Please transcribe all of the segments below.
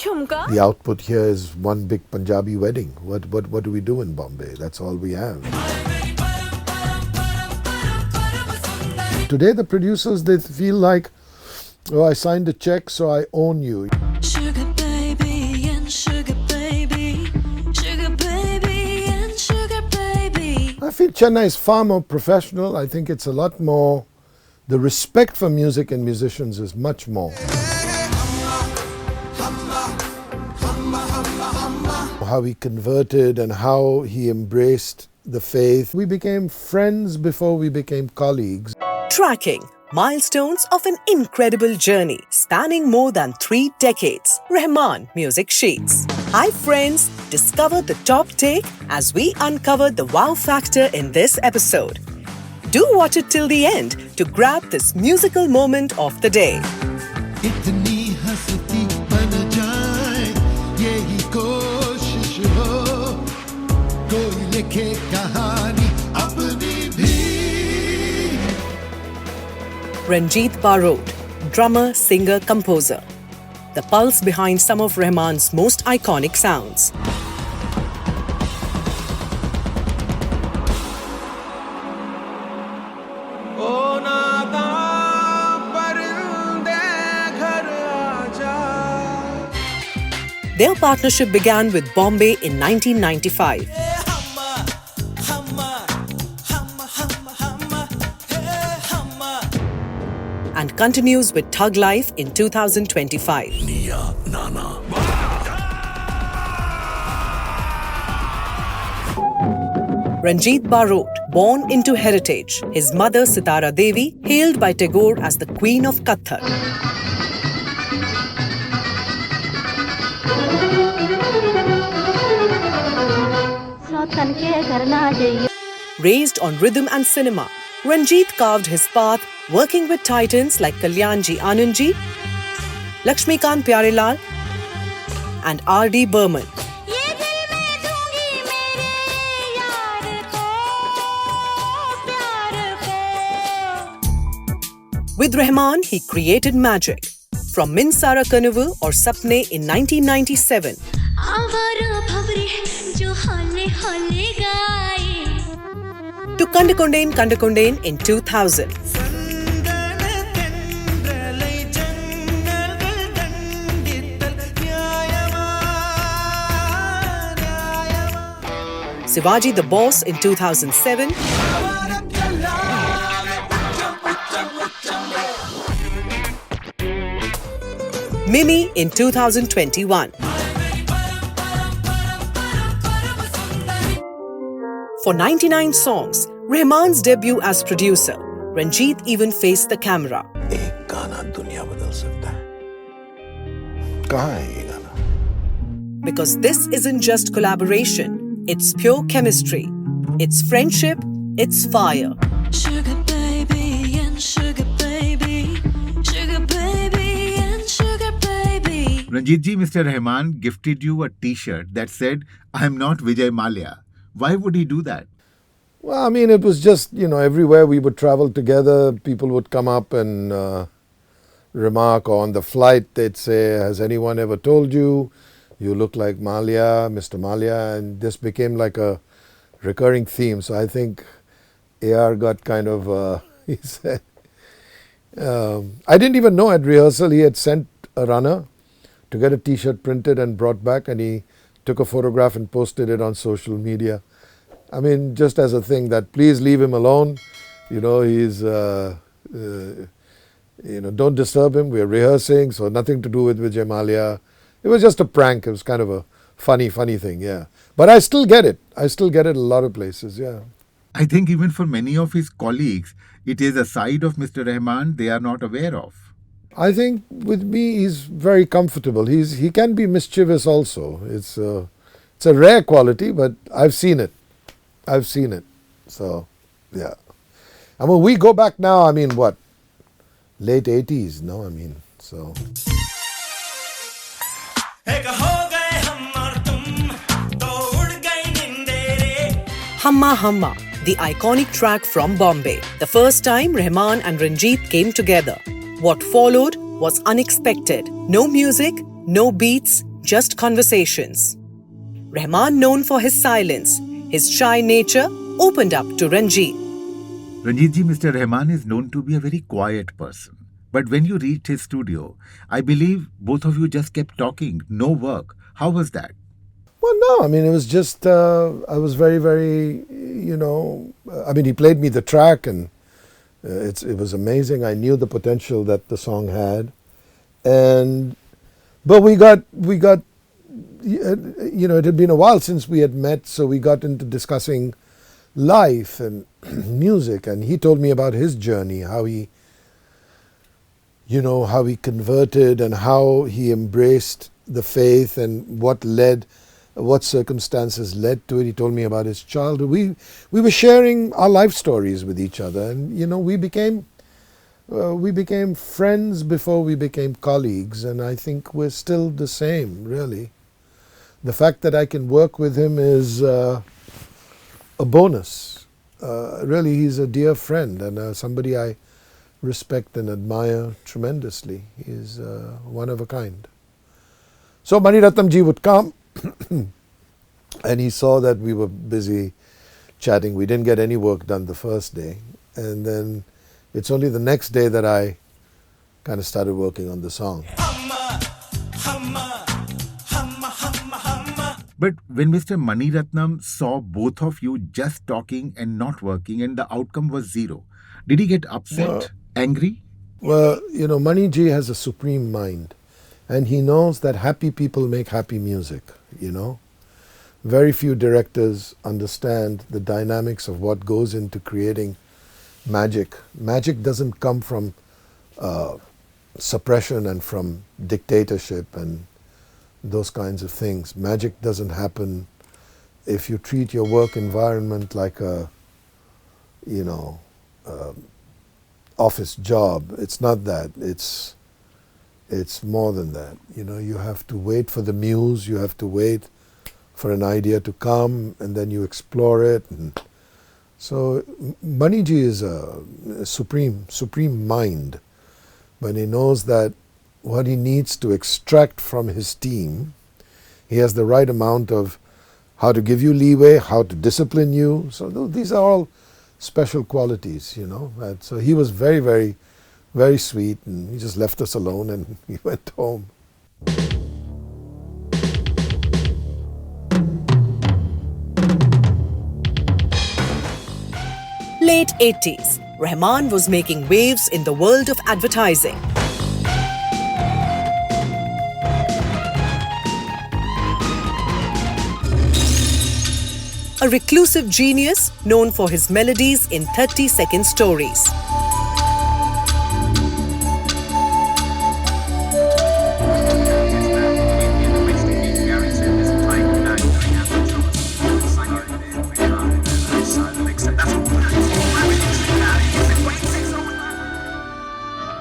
The output here is one big Punjabi wedding. What do we do in Bombay? That's all we have. Today the producers, they feel like, oh, I signed a check, so I own you. Sugar baby and sugar baby, sugar baby and sugar baby. I feel Chennai is far more professional. I think it's a lot more, the respect for music and musicians is much more. How he converted and how he embraced the faith. We became friends before we became colleagues. Tracking milestones of an incredible journey spanning more than 3 decades. Rahman Music Sheets. Hi friends, discover the top take as we uncover the wow factor in this episode. Do watch it till the end to grab this musical moment of the day. Ranjit Barot, drummer, singer, composer. The pulse behind some of Rahman's most iconic sounds. Their partnership began with Bombay in 1995. And continues with Thug Life in 2025. Ranjit Barot, born into heritage. His mother Sitara Devi, hailed by Tagore as the Queen of Kathak. Raised on rhythm and cinema, Ranjit carved his path working with titans like Kalyanji Anandji, Lakshmikant Pyarelal and R.D. Burman. With Rahman, he created magic. From Min Sara Kanavu or Sapne in 1997 to Kandakondain in 2000. Sivaji the Boss in 2007. Mimi in 2021. For 99 songs, Rahman's debut as producer, Ranjit even faced the camera. एक गाना दुनिया बदल सकता है. कहाँ है ये गाना? Because this isn't just collaboration, it's pure chemistry, it's friendship, it's fire. Sugar baby and sugar baby, sugar baby and sugar baby. Ranjit ji, Mr. Rahman gifted you a t-shirt that said, "I'm not Vijay Mallya." Why would he do that? Well, I mean, it was just, everywhere we would travel together, people would come up and remark, or on the flight they'd say, has anyone ever told you, you look like Mallya, Mr. Mallya, and this became like a recurring theme. So I think AR got kind of, he said, I didn't even know at rehearsal he had sent a runner to get a t-shirt printed and brought back, and he took a photograph and posted it on social media. I mean, just as a thing that please leave him alone. He's, don't disturb him. We're rehearsing, so nothing to do with Vijay Mallya. It was just a prank. It was kind of a funny thing, yeah. But I still get it. I still get it a lot of places, yeah. I think even for many of his colleagues, it is a side of Mr. Rahman they are not aware of. I think with me, he's very comfortable. He can be mischievous also. It's a rare quality, but I've seen it. So, yeah. I mean, we go back now, I mean, what? Late 80s, no? I mean, so. Humma Humma, the iconic track from Bombay. The first time Rahman and Ranjit came together. What followed was unexpected. No music, no beats, just conversations. Rahman, known for his silence, his shy nature, opened up to Ranjit. Ranjitji, Mr. Rahman is known to be a very quiet person. But when you reached his studio, I believe both of you just kept talking, no work. How was that? Well, no, I mean, it was just, I was very, very, I mean, he played me the track and it was amazing. I knew the potential that the song had. But we got, it had been a while since we had met, so we got into discussing life and music, and he told me about his journey, how he converted and how he embraced the faith and what circumstances led to it. He told me about his childhood. We were sharing our life stories with each other, and we became friends before we became colleagues, and I think we're still the same, really. The fact that I can work with him is a bonus. Really, he's a dear friend and somebody I respect and admire tremendously. He's one of a kind. So Mani Ratnam ji would come and he saw that we were busy chatting. We didn't get any work done the first day, and then it's only the next day that I kind of started working on the song. But when Mr. Mani Ratnam saw both of you just talking and not working and the outcome was zero, did he get upset, angry? Well, Mani ji has a supreme mind, and he knows that happy people make happy music, Very few directors understand the dynamics of what goes into creating magic. Magic doesn't come from suppression and from dictatorship and those kinds of things. Magic doesn't happen if you treat your work environment like a, office job. It's not that. It's more than that. You have to wait for the muse. You have to wait for an idea to come, and then you explore it. And so Mani ji is a supreme mind, but he knows that what he needs to extract from his team, he has the right amount of how to give you leeway, how to discipline you. So these are all special qualities, So he was very, very, very sweet, and he just left us alone and he went home. Late 80s, Rahman was making waves in the world of advertising. A reclusive genius known for his melodies in 30-second stories.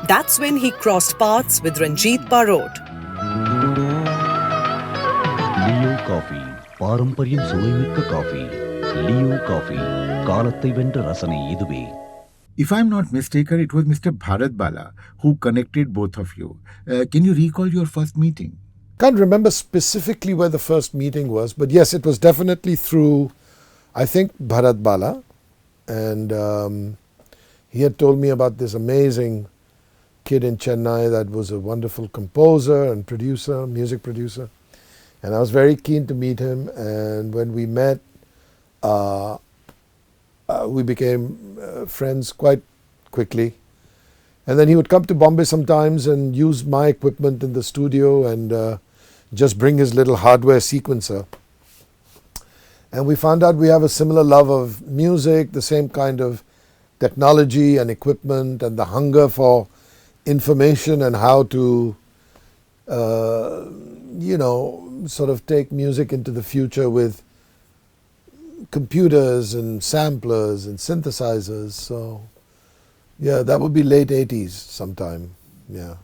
That's when he crossed paths with Ranjit Barot. Leo Coffee, பாரம்பரியம் சுவைமிக்க coffee. Leo Coffee, காலத்தை வென்ற ரசனை இதுவே. If I'm not mistaken, it was Mr. Bharat Bala who connected both of you. Can you recall your first meeting? Can't remember specifically where the first meeting was, but yes, it was definitely through, I think, Bharat Bala. And he had told me about this amazing kid in Chennai that was a wonderful composer and producer, music producer. And I was very keen to meet him. And when we met, we became friends quite quickly. And then he would come to Bombay sometimes and use my equipment in the studio and just bring his little hardware sequencer. And we found out we have a similar love of music, the same kind of technology and equipment, and the hunger for information and how to, sort of take music into the future with computers and samplers and synthesizers. So, yeah, that would be late 80s sometime. Yeah.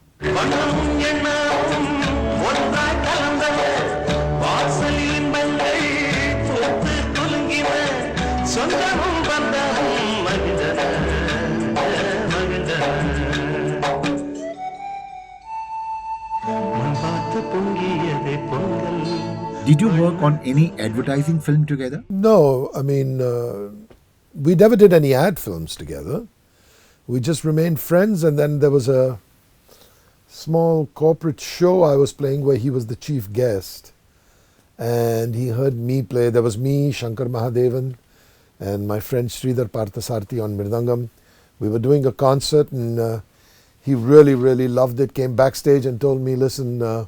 பொங்கியதை பொங்க Did you work on any advertising film together? No, I mean, we never did any ad films together. We just remained friends, and then there was a small corporate show I was playing where he was the chief guest. And he heard me play. There was me, Shankar Mahadevan, and my friend Sridhar Parthasarthi on Mridangam. We were doing a concert, and he really, really loved it. Came backstage and told me, listen, I've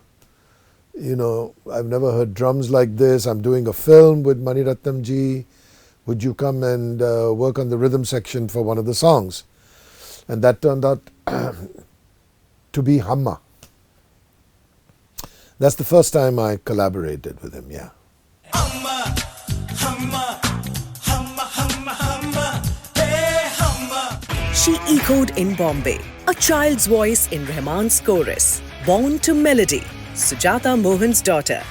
never heard drums like this. I'm doing a film with Mani Ratnam ji. Would you come and work on the rhythm section for one of the songs? And that turned out to be Humma. That's the first time I collaborated with him, yeah. Humma, humma, humma, humma, humma, hey humma. She echoed in Bombay, a child's voice in Rahman's chorus, born to melody, Sujata Mohan's daughter.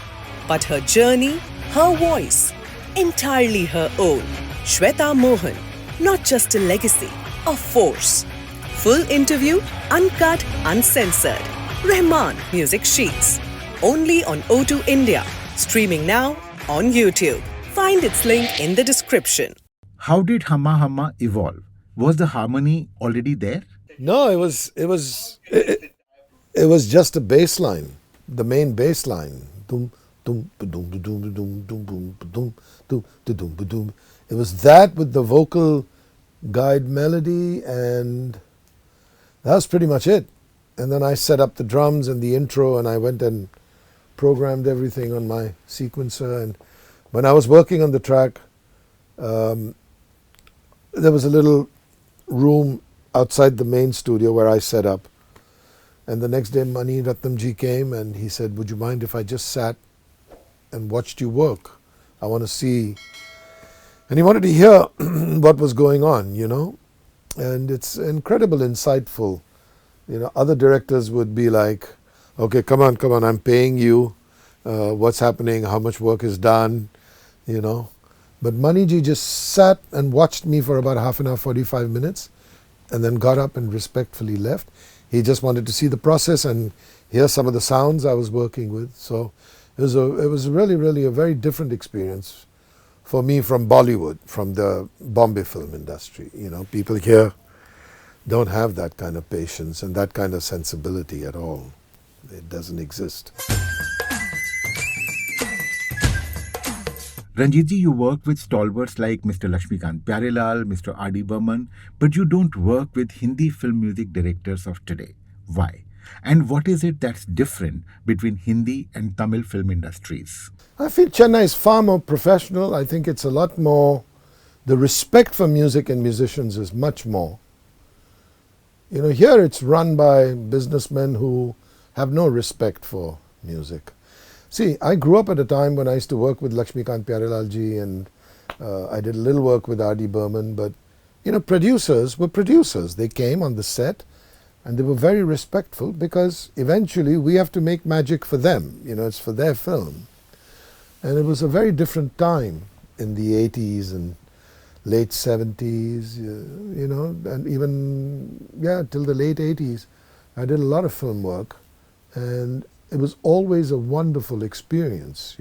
But her journey, her voice, entirely her own. Shweta Mohan, not just a legacy, a force. Full interview, uncut, uncensored. Rahman Music Sheets. Only on O2 India. Streaming now on YouTube. Find its link in the description. How did Humma Humma evolve? Was the harmony already there? No, it was just a bass line, the main bass line. Dum, dum, dum, dum, dum, dum, dum, dum, dum, dum, dum, dum. It was that with the vocal guide melody, and that was pretty much it. And then I set up the drums and the intro, and I went and programmed everything on my sequencer. And when I was working on the track, there was a little room outside the main studio where I set up. And the next day Mani Ratnam ji came and he said, would you mind if I just sat and watched you work? I want to see. And he wanted to hear what was going on, And it's incredible, insightful. Other directors would be like, okay, come on, I'm paying you. What's happening? How much work is done? But Mani ji just sat and watched me for about half an hour, 45 minutes, and then got up and respectfully left. He just wanted to see the process and hear some of the sounds I was working with. So it was really, really a very different experience for me from Bollywood, from the Bombay film industry. People here don't have that kind of patience and that kind of sensibility at all. It doesn't exist. Ranjitji, you work with stalwarts like Mr. Lakshmikant Pyarelal, Mr. R.D. Burman, but you don't work with Hindi film music directors of today. Why? And what is it that's different between Hindi and Tamil film industries? I feel Chennai is far more professional. I think it's a lot more, the respect for music and musicians is much more. Here it's run by businessmen who have no respect for music. See, I grew up at a time when I used to work with Lakshmikant Pyarelal ji, and I did a little work with R.D. Burman, but producers were producers. They came on the set and they were very respectful because eventually we have to make magic for them. It's for their film. And it was a very different time in the 80s and late 70s, and even, till the late 80s. I did a lot of film work, and it was always a wonderful experience,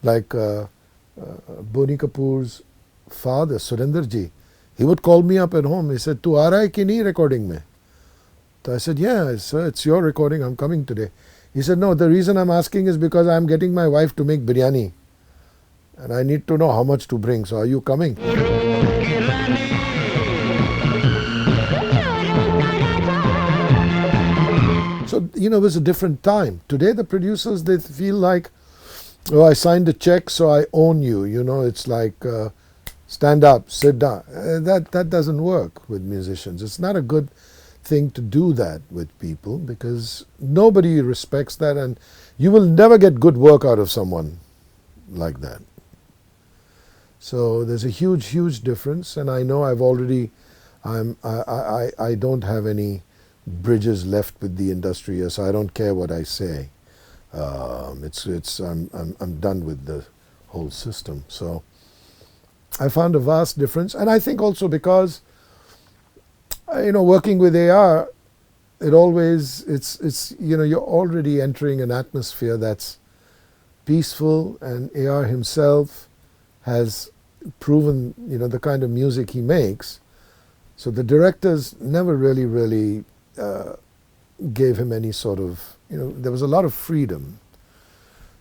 Like Boni Kapoor's father, Surinder ji, he would call me up at home. He said, "Tu aa raha hai ki nahi recording mein?" So I said, "Yeah, sir, it's your recording. I'm coming today." He said, "No, the reason I'm asking is because I'm getting my wife to make biryani. And I need to know how much to bring. So are you coming?" So, it was a different time. Today the producers, they feel like, oh, I signed a check, so I own you. It's like, stand up, sit down. That doesn't work with musicians. It's not a good thing to do that with people because nobody respects that, and you will never get good work out of someone like that. So there's a huge, huge difference, and I know I don't have any bridges left with the industry here, so I don't care what I say. I'm done with the whole system. So I found a vast difference, and I think also because working with AR, it's you're already entering an atmosphere that's peaceful, and AR himself has proven, the kind of music he makes. So the directors never really gave him any sort of, there was a lot of freedom.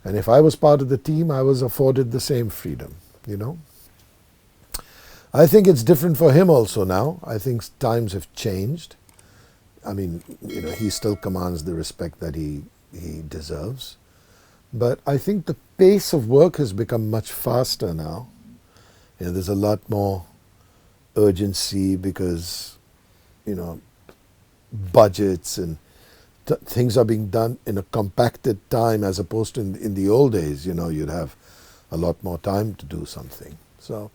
And if I was part of the team, I was afforded the same freedom, I think it's different for him also now. I think times have changed. I mean, he still commands the respect that he deserves. But I think the pace of work has become much faster now. There's a lot more urgency because, budgets and things are being done in a compacted time as opposed to in the old days, you'd have a lot more time to do something. So,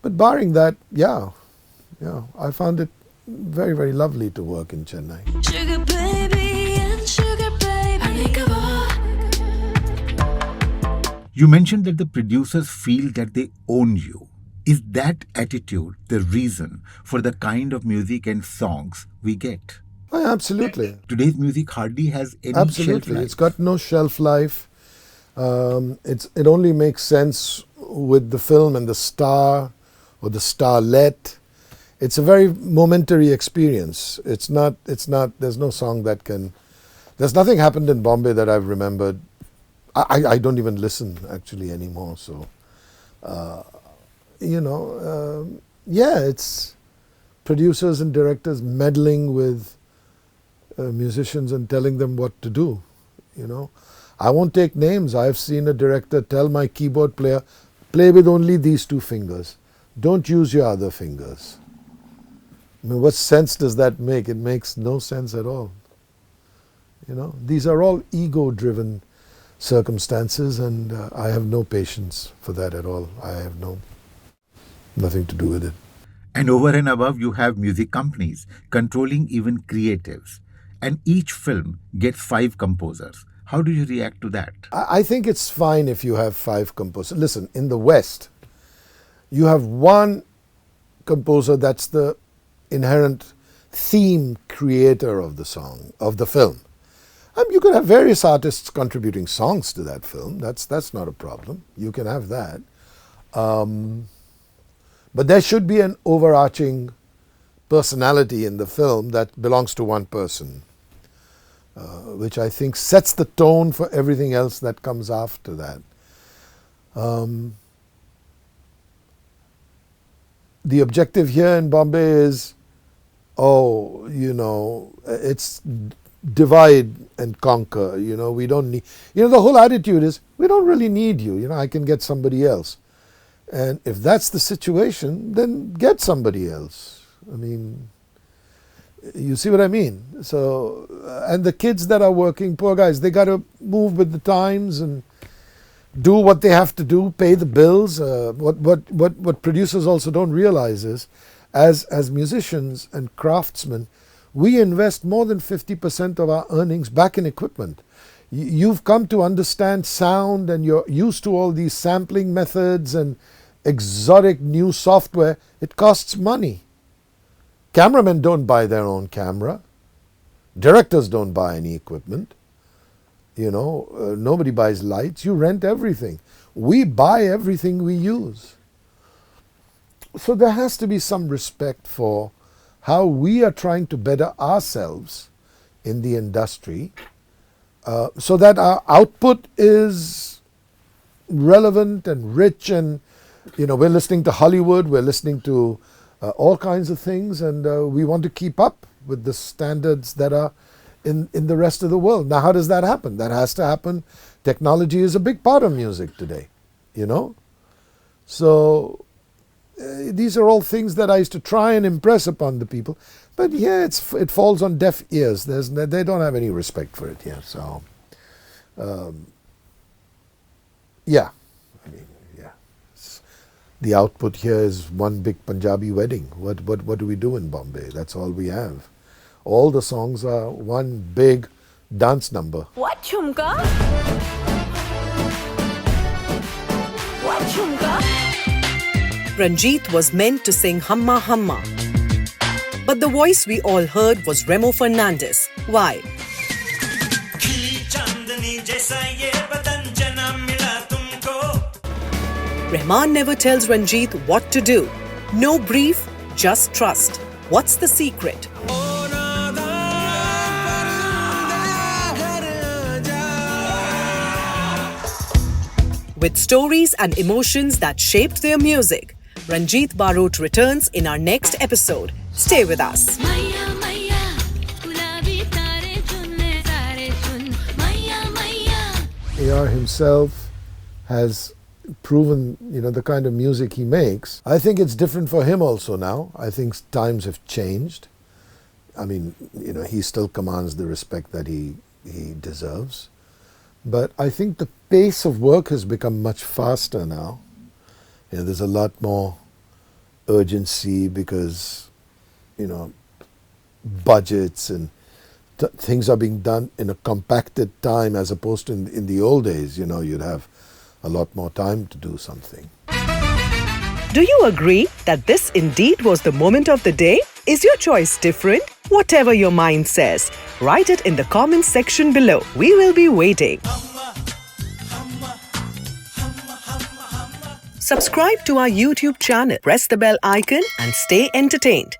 but barring that, yeah, I found it very, very lovely to work in Chennai. Sugar baby and sugar baby. You mentioned that the producers feel that they own you. Is that attitude the reason for the kind of music and songs we get? Oh, absolutely. Today's music hardly has any Absolutely. shelf life. It's got no shelf life. It only makes sense with the film and the star or the starlet. It's a very momentary experience. There's no song that can, there's nothing happened in Bombay that I've remembered. I don't even listen actually anymore. So, it's producers and directors meddling with musicians and telling them what to do. I won't take names. I've seen a director tell my keyboard player, play with only these two fingers. Don't use your other fingers. I mean, what sense does that make? It makes no sense at all. These are all ego-driven circumstances, and I have no patience for that at all. I have nothing to do with it. And over and above, you have music companies controlling even creatives. And each film gets 5 composers. How do you react to that? I think it's fine if you have 5 composers. Listen, in the West, you have one composer that's the inherent theme creator of the song, of the film. You can have various artists contributing songs to that film. That's not a problem. You can have that. But there should be an overarching personality in the film that belongs to one person, which I think sets the tone for everything else that comes after that. The objective here in Bombay is, it's divide and conquer. We don't need, the whole attitude is, we don't really need you. I can get somebody else. And if that's the situation, then get somebody else. I mean, you see what I mean? So, and the kids that are working, poor guys, they got to move with the times and do what they have to do, pay the bills. What producers also don't realize is, as musicians and craftsmen, we invest more than 50% of our earnings back in equipment. You've come to understand sound and you're used to all these sampling methods and exotic new software. It costs money. Cameramen don't buy their own camera. Directors don't buy any equipment. Nobody buys lights. You rent everything. We buy everything we use. So there has to be some respect for how we are trying to better ourselves in the industry so that our output is relevant and rich, and we're listening to Hollywood, we're listening to all kinds of things, and we want to keep up with the standards that are in the rest of the world. Now, how does that happen? That has to happen. Technology is a big part of music today, So these are all things that I used to try and impress upon the people. But yeah, it falls on deaf ears. They don't have any respect for it here. So, yeah. I mean, yeah. The output here is one big Punjabi wedding. What do we do in Bombay? That's all we have. All the songs are one big dance number. What chumka? What chumka? Ranjit was meant to sing Humma Humma. But the voice we all heard was Remo Fernandes. Why? खिली चांदनी जैसा ये बदन जना मिला Rahman never tells Ranjit what to do. No brief, just trust. What's the secret? With stories and emotions that shaped their music, Ranjit Barot returns in our next episode. Stay with us. Maya Maya, gulabi tare chunne tare chun. Maya Maya. AR himself has proven, the kind of music he makes. I think it's different for him also now. I think times have changed. I mean, he still commands the respect that he deserves. But I think the pace of work has become much faster now. There's a lot more urgency because, budgets and things are being done in a compacted time as opposed to in the old days, you'd have a lot more time to do something. Do you agree that this indeed was the moment of the day? Is your choice different? Whatever your mind says, write it in the comments section below. We will be waiting. Subscribe to our YouTube channel, press the bell icon and stay entertained.